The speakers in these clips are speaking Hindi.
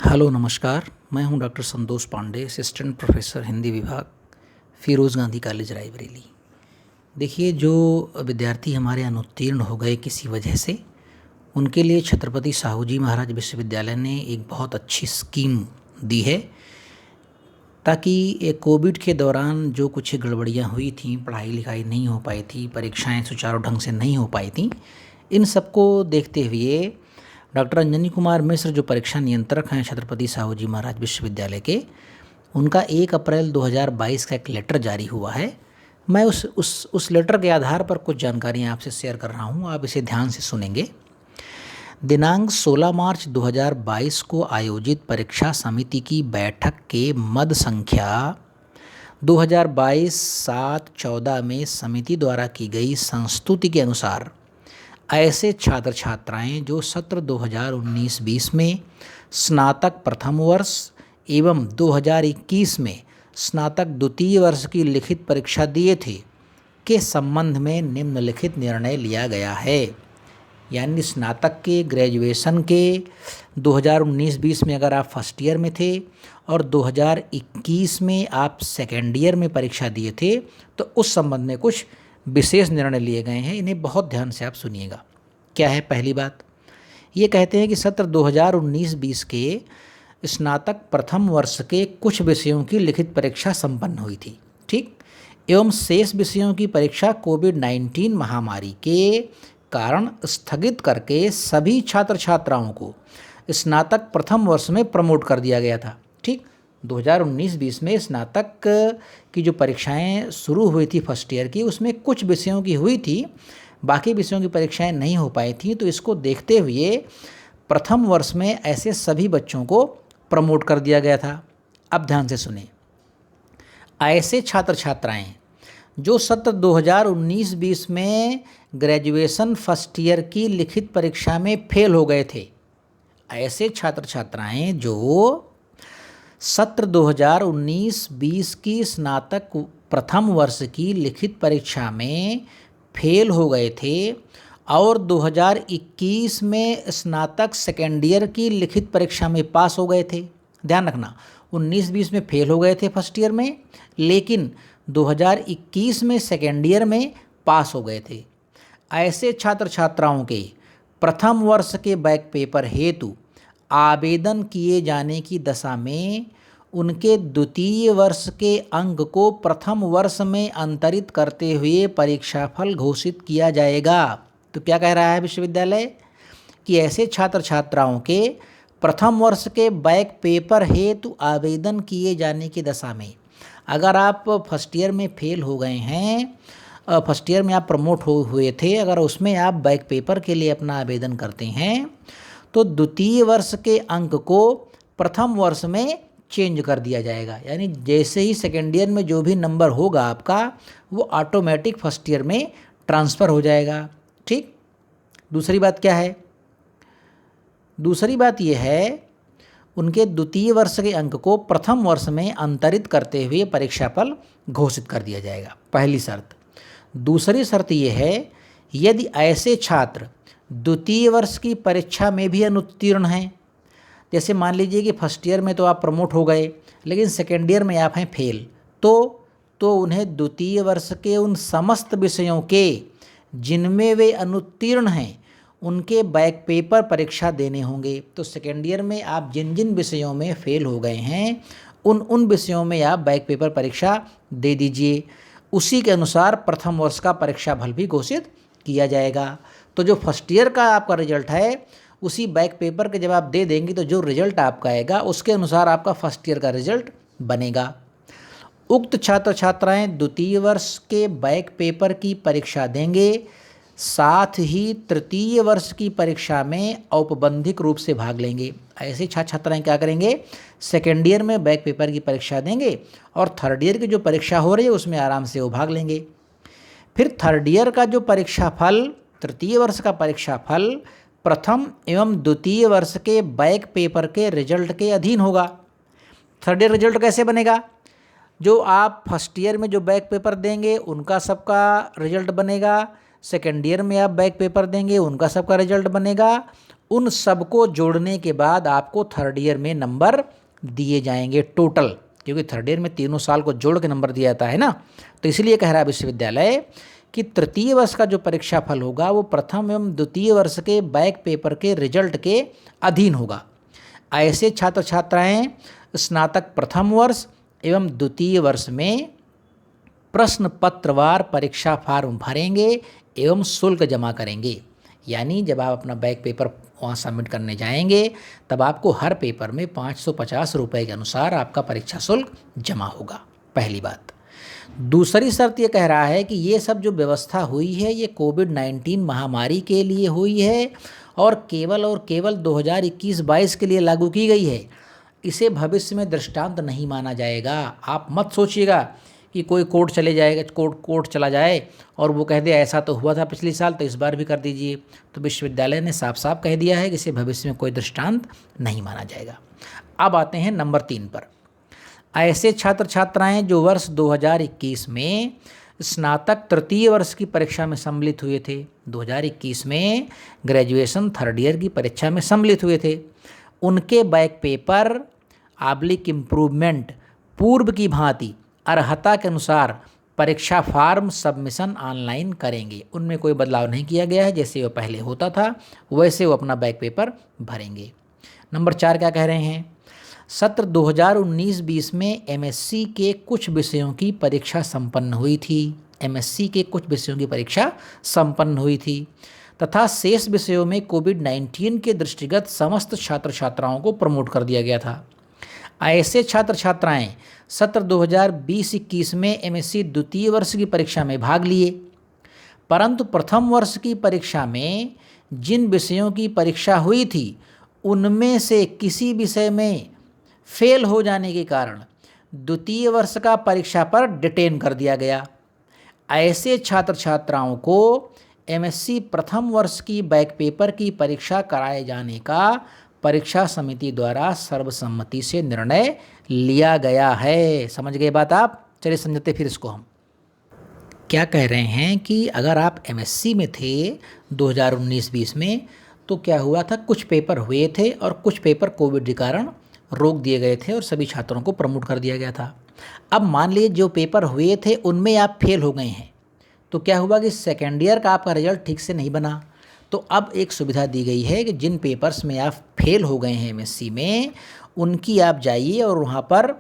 हेलो नमस्कार। मैं हूं doctor Santosh Pandey, assistant professor Hindi विभाग, फिरोज़ गांधी कॉलेज रायबरेली। देखिए, जो विद्यार्थी हमारे अनुत्तीर्ण हो गए किसी वजह से, उनके लिए छत्रपति साहू जी महाराज विश्वविद्यालय ने एक बहुत अच्छी स्कीम दी है, ताकि ये कोविड के दौरान जो कुछ गड़बड़ियाँ हुई थीं, पढ़ाई लिखाई नहीं हो पाई थी, परीक्षाएं सुचारू ढंग से नहीं हो पाई थीं, इन सबको देखते हुए डॉक्टर अंजनी कुमार मिश्र, जो परीक्षा नियंत्रक हैं छत्रपति साहू जी महाराज विश्वविद्यालय के, उनका 1 अप्रैल 2022 का एक लेटर जारी हुआ है। मैं उस लेटर के आधार पर कुछ जानकारियाँ आपसे शेयर कर रहा हूँ, आप इसे ध्यान से सुनेंगे। दिनांक 16 मार्च 2022 को आयोजित परीक्षा समिति की बैठक के मद संख्या 2022-7-14 में समिति द्वारा की गई संस्तुति के अनुसार ऐसे छात्र छात्राएं जो सत्र 2019-20 में स्नातक प्रथम वर्ष एवं 2021 में स्नातक द्वितीय वर्ष की लिखित परीक्षा दिए थे के संबंध में निम्नलिखित निर्णय लिया गया है। यानी स्नातक के, ग्रेजुएशन के 2019-20 में अगर आप फर्स्ट ईयर में थे और 2021 में आप सेकेंड ईयर में परीक्षा दिए थे, तो उस संबंध में कुछ विशेष निर्णय लिए गए हैं। इन्हें बहुत ध्यान से आप सुनिएगा। क्या है? पहली बात, ये कहते हैं कि सत्र 2019-20 के स्नातक प्रथम वर्ष के कुछ विषयों की लिखित परीक्षा संपन्न हुई थी, ठीक, एवं शेष विषयों की परीक्षा कोविड-19 महामारी के कारण स्थगित करके सभी छात्र छात्राओं को स्नातक प्रथम वर्ष में प्रमोट कर दिया गया था, ठीक। 2019-20 में स्नातक की जो परीक्षाएं शुरू हुई थी फर्स्ट ईयर की, उसमें कुछ विषयों की हुई थी, बाकी विषयों की परीक्षाएं नहीं हो पाई थी। तो इसको देखते हुए प्रथम वर्ष में ऐसे सभी बच्चों को प्रमोट कर दिया गया था। अब ध्यान से सुने, ऐसे छात्र छात्राएं जो सत्र 2019-20 में ग्रेजुएशन फर्स्ट ईयर की लिखित परीक्षा में फेल हो गए थे, ऐसे छात्र छात्राएं जो सत्र 2019-20 की स्नातक प्रथम वर्ष की लिखित परीक्षा में फेल हो गए थे और 2021 में स्नातक सेकेंड ईयर की लिखित परीक्षा में पास हो गए थे। ध्यान रखना, 19-20 में फेल हो गए थे फर्स्ट ईयर में, लेकिन 2021 में सेकेंड ईयर में पास हो गए थे। ऐसे छात्र छात्राओं के प्रथम वर्ष के बैक पेपर हेतु आवेदन किए जाने की दशा में उनके द्वितीय वर्ष के अंक को प्रथम वर्ष में अंतरित करते हुए परीक्षाफल घोषित किया जाएगा। तो क्या कह रहा है विश्वविद्यालय कि ऐसे छात्र छात्राओं के प्रथम वर्ष के बैक पेपर हेतु आवेदन किए जाने की दशा में, अगर आप फर्स्ट ईयर में फेल हो गए हैं, फर्स्ट ईयर में आप प्रमोट हुए थे, अगर उसमें आप बैक पेपर के लिए अपना आवेदन करते हैं, तो द्वितीय वर्ष के अंक को प्रथम वर्ष में चेंज कर दिया जाएगा। यानी जैसे ही सेकेंड ईयर में जो भी नंबर होगा आपका, वो ऑटोमेटिक फर्स्ट ईयर में ट्रांसफ़र हो जाएगा, ठीक। दूसरी बात क्या है? दूसरी बात यह है, उनके द्वितीय वर्ष के अंक को प्रथम वर्ष में अंतरित करते हुए परीक्षाफल घोषित कर दिया जाएगा, पहली शर्त। दूसरी शर्त यह है, यदि ऐसे छात्र द्वितीय वर्ष की परीक्षा में भी अनुत्तीर्ण हैं, जैसे मान लीजिए कि फर्स्ट ईयर में तो आप प्रमोट हो गए, लेकिन सेकेंड ईयर में आप हैं फेल, तो उन्हें द्वितीय वर्ष के उन समस्त विषयों के जिनमें वे अनुत्तीर्ण हैं, उनके बैक पेपर परीक्षा देने होंगे। तो सेकेंड ईयर में आप जिन जिन विषयों में फेल हो गए हैं, उन विषयों में आप बैक पेपर परीक्षा दे दीजिए। उसी के अनुसार प्रथम वर्ष का परीक्षा फल भी घोषित किया जाएगा। तो जो फर्स्ट ईयर का आपका रिजल्ट है, उसी बैक पेपर के जब आप दे देंगे, तो जो रिजल्ट आपका आएगा उसके अनुसार आपका फर्स्ट ईयर का रिजल्ट बनेगा। उक्त छात्र छात्राएं द्वितीय वर्ष के बैक पेपर की परीक्षा देंगे, साथ ही तृतीय वर्ष की परीक्षा में औपबंधिक रूप से भाग लेंगे। ऐसे छात्र छात्राएं क्या करेंगे? सेकेंड ईयर में बैक पेपर की परीक्षा देंगे और थर्ड ईयर की जो परीक्षा हो रही है उसमें आराम से वो भाग लेंगे। फिर थर्ड ईयर का जो परीक्षा फल, तृतीय वर्ष का परीक्षा फल प्रथम एवं द्वितीय वर्ष के बैक पेपर के रिजल्ट के अधीन होगा। थर्ड ईयर रिजल्ट कैसे बनेगा? जो आप फर्स्ट ईयर में जो बैक पेपर देंगे उनका सबका रिजल्ट बनेगा, सेकेंड ईयर में आप बैक पेपर देंगे उनका सबका रिजल्ट बनेगा, उन सबको जोड़ने के बाद आपको थर्ड ईयर में नंबर दिए जाएंगे टोटल, क्योंकि थर्ड ईयर में तीनों साल को जोड़ के नंबर दिया जाता है ना। तो इसलिए कह रहा है विश्वविद्यालय कि तृतीय वर्ष का जो परीक्षा फल होगा वो प्रथम एवं द्वितीय वर्ष के बैक पेपर के रिजल्ट के अधीन होगा। ऐसे छात्र छात्राएं स्नातक प्रथम वर्ष एवं द्वितीय वर्ष में प्रश्न पत्रवार परीक्षा फार्म भरेंगे एवं शुल्क जमा करेंगे। यानी जब आप अपना बैक पेपर वहाँ सबमिट करने जाएंगे तब आपको हर पेपर में 550 रुपये के अनुसार आपका परीक्षा शुल्क जमा होगा, पहली बात। दूसरी शर्त ये कह रहा है कि ये सब जो व्यवस्था हुई है ये कोविड-19 महामारी के लिए हुई है और केवल 2021-22 के लिए लागू की गई है। इसे भविष्य में दृष्टांत नहीं माना जाएगा। आप मत सोचिएगा कि कोई कोर्ट चला जाए और वो कह दे ऐसा तो हुआ था पिछले साल तो इस बार भी कर दीजिए। तो विश्वविद्यालय ने साफ साफ कह दिया है कि इसे भविष्य में कोई दृष्टांत नहीं माना जाएगा। अब आते हैं नंबर 3 पर। ऐसे छात्र छात्राएं जो वर्ष 2021 में स्नातक तृतीय वर्ष की परीक्षा में सम्मिलित हुए थे, 2021 में ग्रेजुएशन थर्ड ईयर की परीक्षा में सम्मिलित हुए थे, उनके बैक पेपर इम्प्रूवमेंट पूर्व की भांति अर्हता के अनुसार परीक्षा फार्म सबमिशन ऑनलाइन करेंगे। उनमें कोई बदलाव नहीं किया गया है, जैसे वो पहले होता था वैसे वो अपना बैक पेपर भरेंगे। नंबर 4 क्या कह रहे हैं? सत्र 2019-20 में एमएससी के कुछ विषयों की परीक्षा संपन्न हुई थी। एमएससी के कुछ विषयों की परीक्षा संपन्न हुई थी तथा शेष विषयों में कोविड-19 के दृष्टिगत समस्त छात्र छात्राओं को प्रमोट कर दिया गया था। ऐसे छात्र छात्राएं सत्र 2020-21 में एमएससी द्वितीय वर्ष की परीक्षा में भाग लिए, परंतु प्रथम वर्ष की परीक्षा में जिन विषयों की परीक्षा हुई थी उनमें से किसी विषय में फेल हो जाने के कारण द्वितीय वर्ष का परीक्षा पर डिटेन कर दिया गया। ऐसे छात्र छात्राओं को एमएससी प्रथम वर्ष की बैक पेपर की परीक्षा कराए जाने का परीक्षा समिति द्वारा सर्वसम्मति से निर्णय लिया गया है। समझ गए बात आप? चलिए समझते फिर इसको हम। क्या कह रहे हैं कि अगर आप एमएससी में थे 2019-20 में तो क्या हुआ था, कुछ पेपर हुए थे और कुछ पेपर कोविड के कारण रोक दिए गए थे और सभी छात्रों को प्रमोट कर दिया गया था। अब मान लीजिए जो पेपर हुए थे उनमें आप फेल हो गए हैं तो क्या हुआ कि सेकेंड ईयर का आपका रिजल्ट ठीक से नहीं बना। तो अब एक सुविधा दी गई है कि जिन पेपर्स में आप फेल हो गए हैं एमएससी में उनकी आप जाइए और वहाँ पर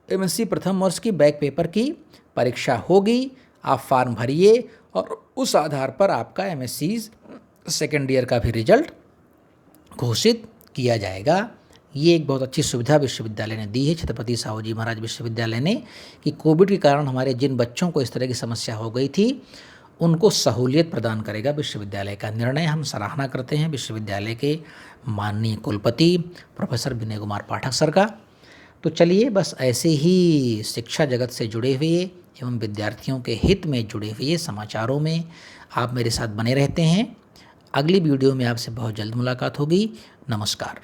एमएससी प्रथम वर्ष की बैक पेपर की परीक्षा होगी, आप फॉर्म भरिए और उस आधार पर आपका एमएससी सेकेंड ईयर का भी रिजल्ट घोषित किया जाएगा। ये एक बहुत अच्छी सुविधा विश्वविद्यालय ने दी है, छत्रपति साहू जी महाराज विश्वविद्यालय ने, कि कोविड के कारण हमारे जिन बच्चों को इस तरह की समस्या हो गई थी उनको सहूलियत प्रदान करेगा विश्वविद्यालय का निर्णय। हम सराहना करते हैं विश्वविद्यालय के माननीय कुलपति प्रोफेसर विनय कुमार पाठक सर का। तो चलिए बस ऐसे ही शिक्षा जगत से जुड़े हुए एवं विद्यार्थियों के हित में जुड़े हुए समाचारों में आप मेरे साथ बने रहते हैं। अगली वीडियो में आपसे बहुत जल्द मुलाकात होगी। नमस्कार।